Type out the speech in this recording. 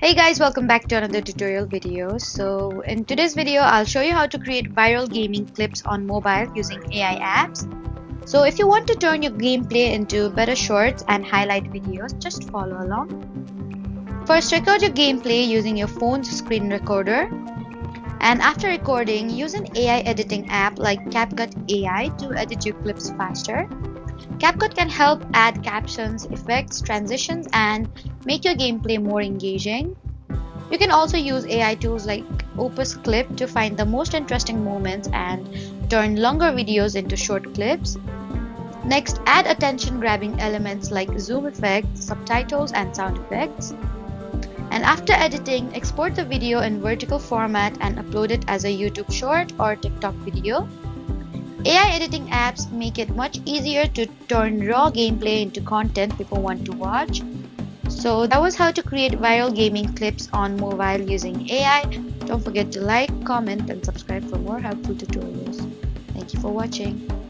Hey guys, welcome back to another tutorial video. So in today's video, I'll show you how to create viral gaming clips on mobile using AI apps. So if you want to turn your gameplay into better shorts and highlight videos, just follow along. First, record your gameplay using your phone's screen recorder. And after recording, use an AI editing app like CapCut AI to edit your clips faster. CapCut can help add captions, effects, transitions, and make your gameplay more engaging. You can also use AI tools like Opus Clip to find the most interesting moments and turn longer videos into short clips. Next, add attention-grabbing elements like zoom effects, subtitles, and sound effects. And after editing, export the video in vertical format and upload it as a YouTube short or TikTok video. AI editing apps make it much easier to turn raw gameplay into content people want to watch. So that was how to create viral gaming clips on mobile using AI. Don't forget to like, comment, and subscribe for more helpful tutorials. Thank you for watching.